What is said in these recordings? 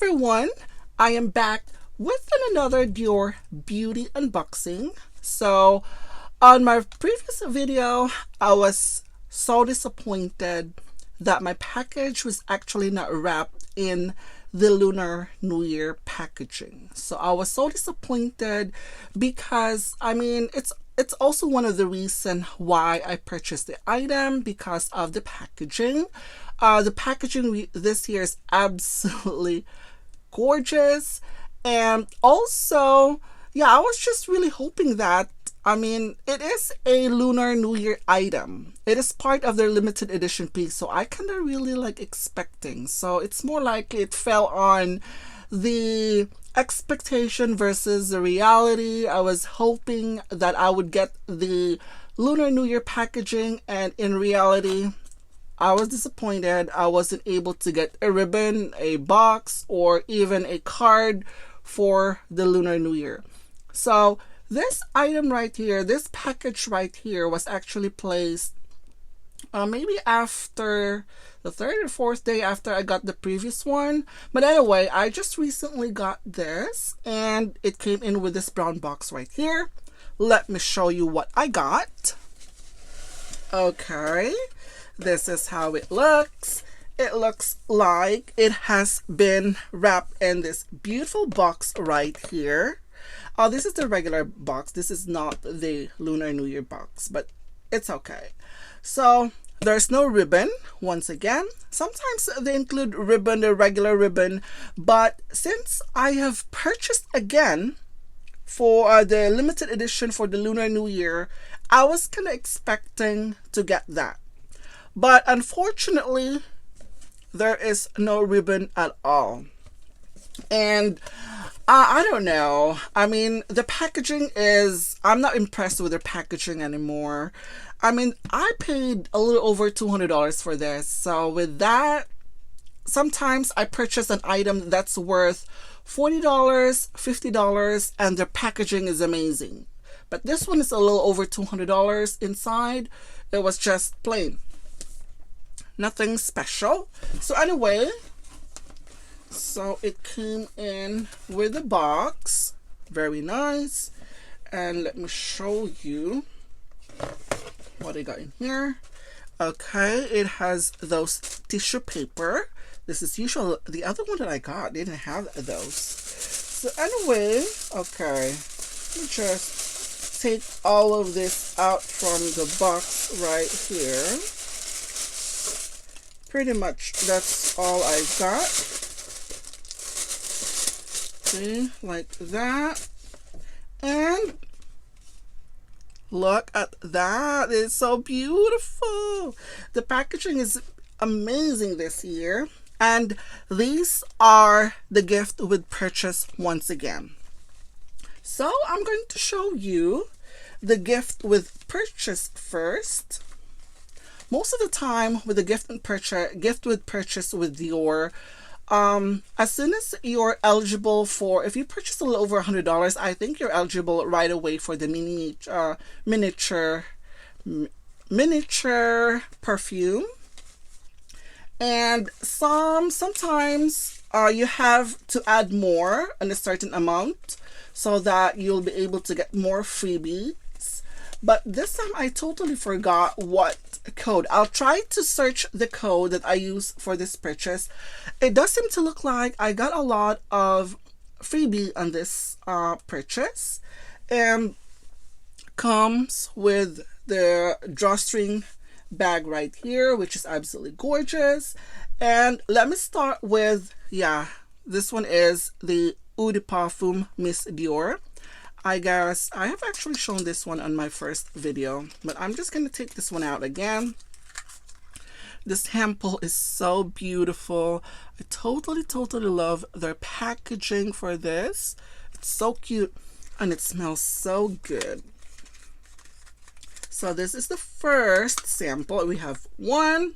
everyone, I am back with another Dior beauty unboxing. So on my previous video, I was so disappointed that my package was actually not wrapped in the Lunar New Year packaging. So I was so disappointed because it's also one of the reasons why I purchased the item, because of the packaging. The packaging this year is absolutely gorgeous. And also, yeah, I was just really hoping that, it is a Lunar New Year item. It is part of their limited edition piece, so I kind of really like expecting. So it's more like it fell on the expectation versus the reality. I was hoping that I would get the Lunar New Year packaging, and in reality, I was disappointed. I wasn't able to get a ribbon, a box, or even a card for the Lunar New Year. So this item right here, this package right here, was actually placed maybe after the third or fourth day after I got the previous one. But anyway, I just recently got this, and it came in with this brown box right here. Let me show you what I got. Okay, this is how it looks. It looks like it has been wrapped in this beautiful box right here. Oh, this is the regular box. This is not the Lunar New Year box, but it's okay. So there's no ribbon, once again. Sometimes they include ribbon, the regular ribbon, but since I have purchased again for the limited edition for the Lunar New Year, I was kind of expecting to get that. But unfortunately, there is no ribbon at all. And I don't know. The packaging is, I'm not impressed with their packaging anymore. I paid a little over $200 for this. So with that, sometimes I purchase an item that's worth $40, $50, and their packaging is amazing. But this one is a little over $200 inside. It was just plain. Nothing special. So anyway, so it came in with a box. Very nice. And let me show you what I got in here. Okay, it has those tissue paper. This is usual. The other one that I got didn't have those. So anyway, okay, let me just take all of this out from the box right here. Pretty much that's all I got. See, like that. And look at that. It's so beautiful. The packaging is amazing this year. And these are the gift with purchase once again. So I'm going to show you the gift with purchase first. Most of the time with the gift with purchase with Dior, as soon as you're eligible for, if you purchase a little over $100, I think you're eligible right away for the miniature perfume. And sometimes you have to add more in a certain amount so that you'll be able to get more freebies. But this time I totally forgot what code. I'll try to search the code that I use for this purchase. It does seem to look like I got a lot of freebie on this purchase. And comes with the drawstring bag right here, which is absolutely gorgeous. And let me start with, this one is the Eau de Parfum Miss Dior. I guess I have actually shown this one on my first video, but I'm just going to take this one out again. This sample is so beautiful. I totally love their packaging for this. It's so cute and it smells so good. So this is the first sample. We have one,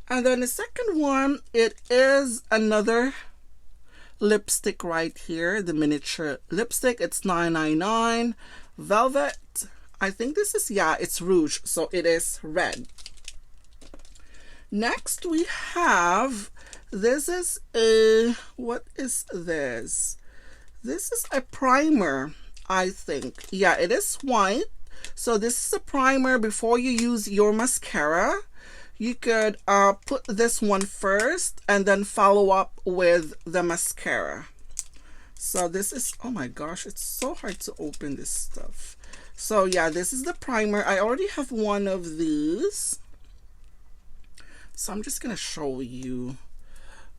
and then the second one, it is another lipstick right here, the miniature lipstick. It's $9.99 velvet. I think this is, it's rouge, so it is red. Next we have This is a, what is this? This is a primer, I think. Yeah, it is white. So this is a primer before you use your mascara. You could put this one first and then follow up with the mascara. So this is, oh my gosh, it's so hard to open this stuff. So yeah, this is the primer. I already have one of these. So I'm just gonna show you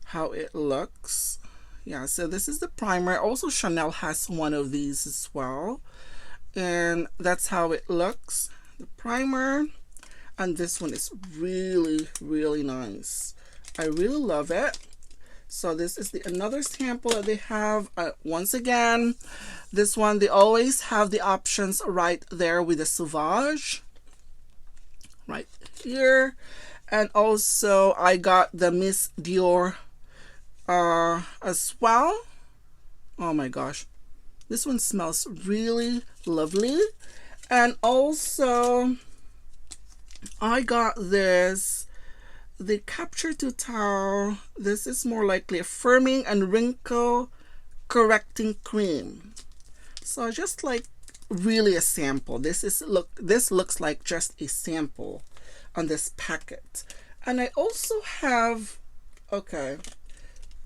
how it looks. Yeah, so this is the primer. Also Chanel has one of these as well, and that's how it looks, the primer. And this one is really, really nice. I really love it. So this is another sample that they have. Once again, this one, they always have the options right there with the Sauvage right here. And also I got the Miss Dior as well. Oh my gosh, this one smells really lovely. And also I got this, the Capture to Towel. This is more likely a firming and wrinkle correcting cream. So just like really a sample. This looks like just a sample on this packet. And I also have, okay,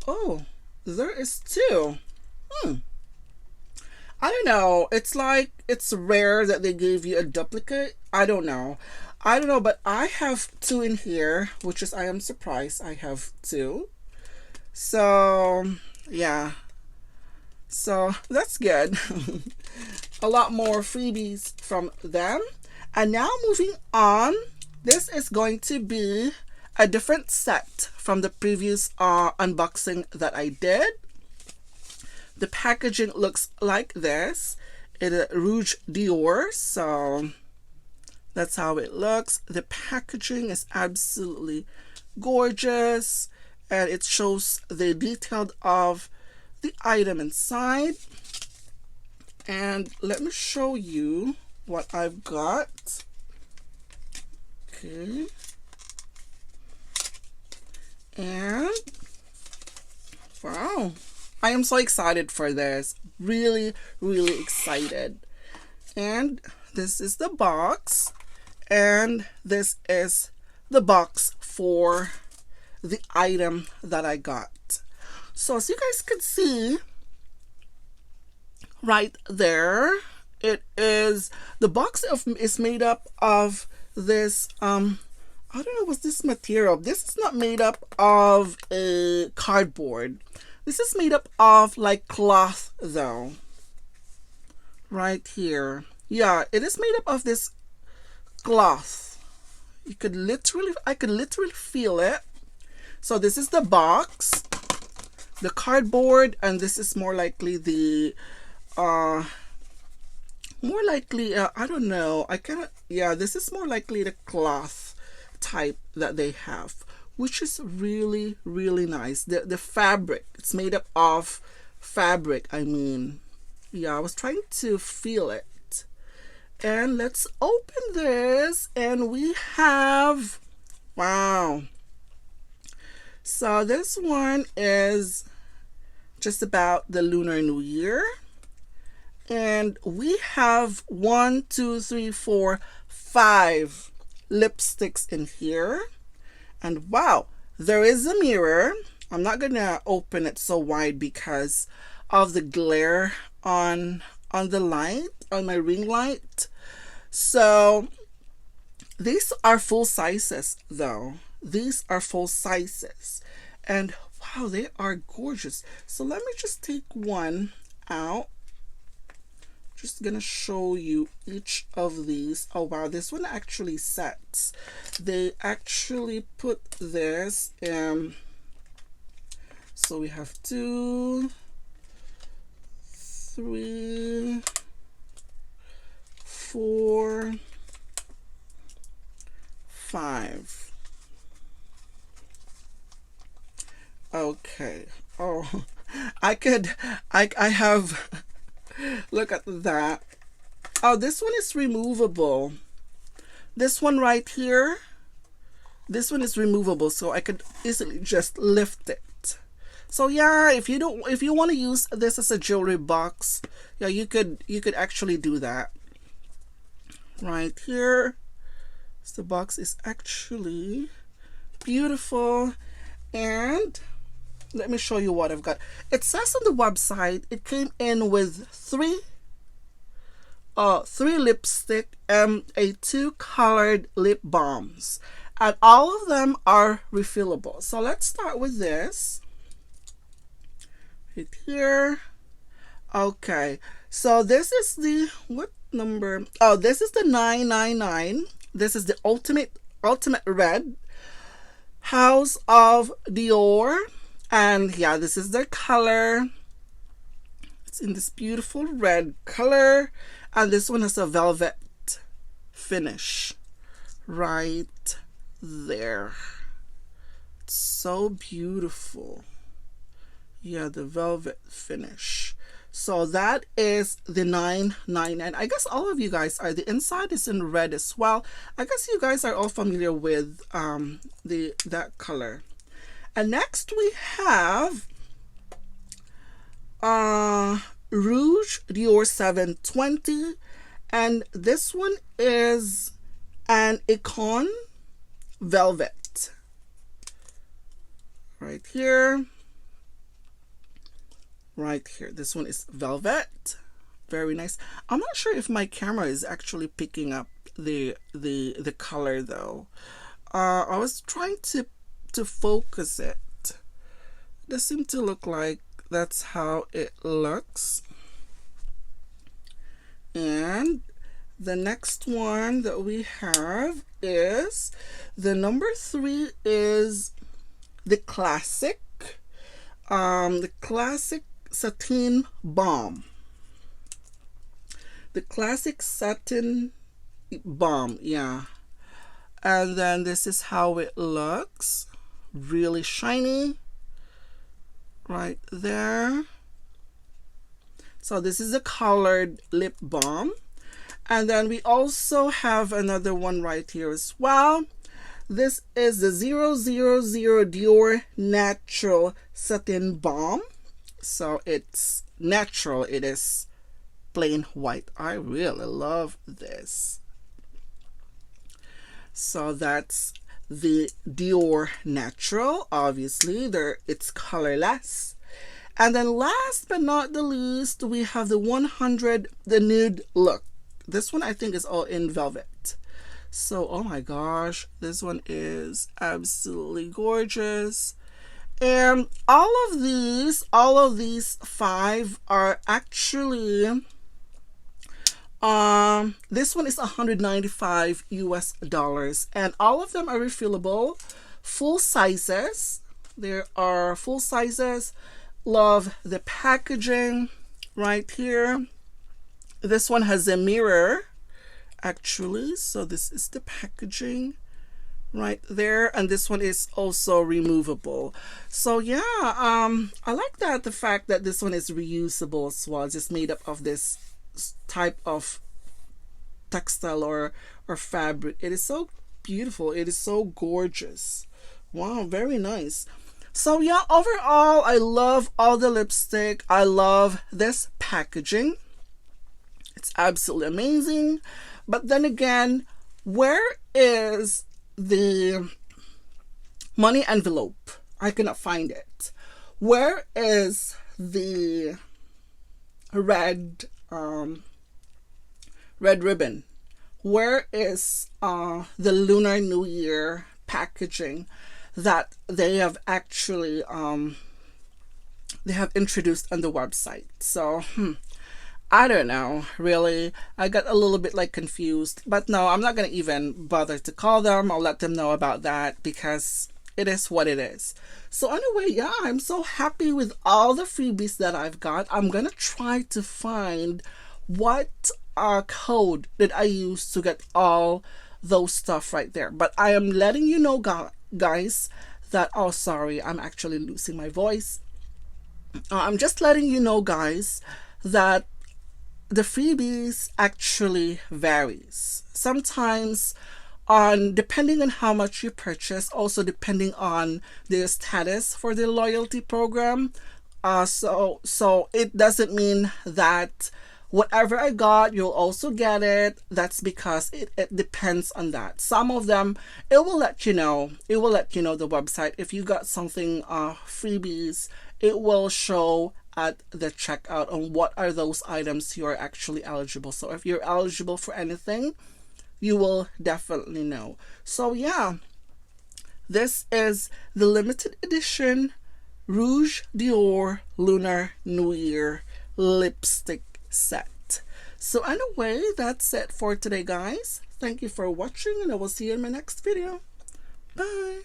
oh, there is two. I don't know. It's like, it's rare that they gave you a duplicate. I don't know, but I have two in here, which is, I am surprised I have two. So yeah, so that's good. A lot more freebies from them. And now moving on, this is going to be a different set from the previous unboxing that I did. The packaging looks like this. It is Rouge Dior, so that's how it looks. The packaging is absolutely gorgeous, and it shows the detail of the item inside. And let me show you what I've got. Okay. And wow, I am so excited for this. Really, really excited. And this is the box. And this is the box for the item that I got. So as you guys can see right there, it is, the box is made up of this I don't know what's this material. This is not made up of a cardboard. This is made up of like cloth though. Right here. Yeah, it is made up of this cloth. I could literally feel it. So this is the box, the cardboard, and this is more likely the I don't know, I cannot, yeah, this is more likely the cloth type that they have, which is really, really nice. The fabric, it's made up of fabric. I mean, yeah, I was trying to feel it. And let's open this, and we have, wow. So this one is just about the Lunar New Year. And we have 1, 2, 3, 4, 5 lipsticks in here. And wow, there is a mirror. I'm not gonna open it so wide because of the glare on the light, on my ring light. So these are full sizes though. These are full sizes, and wow, they are gorgeous. So let me just take one out. Just gonna show you each of these. Oh wow, this one actually sets. They actually put this in. So we have 2, 3, 4, 5. Okay. Oh, I have, look at that. Oh, this one is removable. This one right here, This one is removable, so I could easily just lift it. So yeah, if you want to use this as a jewelry box, yeah, you could actually do that. Right here, so the box is actually beautiful. And let me show you what I've got. It says on the website it came in with three lipstick and a 2 colored lip balms, and all of them are refillable. So let's start with this right here. Okay, so this is the, what number? Oh, this is the 999. This is the ultimate red, House of Dior. And yeah, this is their color. It's in this beautiful red color, and this one has a velvet finish right there. It's so beautiful. Yeah, the velvet finish. So that is the 999. I guess all of you guys are. The inside is in red as well. I guess you guys are all familiar with that color. And next we have Rouge Dior 720, and this one is an Icon velvet right here. Right here, this one is velvet. Very nice. I'm not sure if my camera is actually picking up the color though. I was trying to focus it. It does seem to look like that's how it looks. And the next one that we have is the number 3 is the classic satin balm. The classic satin balm, yeah. And then this is how it looks. Really shiny right there. So this is a colored lip balm. And then we also have another one right here as well. This is the 000 Dior Natural Satin Balm. So it's natural. It is plain white. I really love this. So that's the Dior Natural. Obviously, it's colorless. And then last but not the least, we have the 100, the nude look. This one I think is all in velvet. So, oh my gosh, this one is absolutely gorgeous. And all of these 5 are actually, this one is $195 US, and all of them are refillable, full sizes. There are full sizes. Love the packaging right here. This one has a mirror actually, so this is the packaging right there, and this one is also removable. So yeah, I like that, the fact that this one is reusable as well, just made up of this type of textile or fabric. It is so beautiful. It is so gorgeous. Wow, very nice. So yeah, overall, I love all the lipstick. I love this packaging. It's absolutely amazing. But then again, where is the money envelope? I cannot find it. Where is the red ribbon? Where is the Lunar New Year packaging that they have actually they have introduced on the website? So I don't know, really. I got a little bit like confused, but no, I'm not gonna even bother to call them. I'll let them know about that because it is what it is. So anyway, yeah, I'm so happy with all the freebies that I've got. I'm gonna try to find what code did I use to get all those stuff right there. But I am letting you know, guys, that, oh sorry, I'm actually losing my voice. I'm just letting you know, guys, that the freebies actually varies. Sometimes on depending on how much you purchase, also depending on the status for the loyalty program. So it doesn't mean that whatever I got, you'll also get it. That's because it depends on that. Some of them, it will let you know. It will let you know, the website. If you got something freebies, it will show at the checkout on what are those items you are actually eligible. So if you're eligible for anything, you will definitely know. So yeah, this is the limited edition Rouge Dior Lunar New Year lipstick set. So anyway, that's it for today, guys. Thank you for watching, and I will see you in my next video. Bye.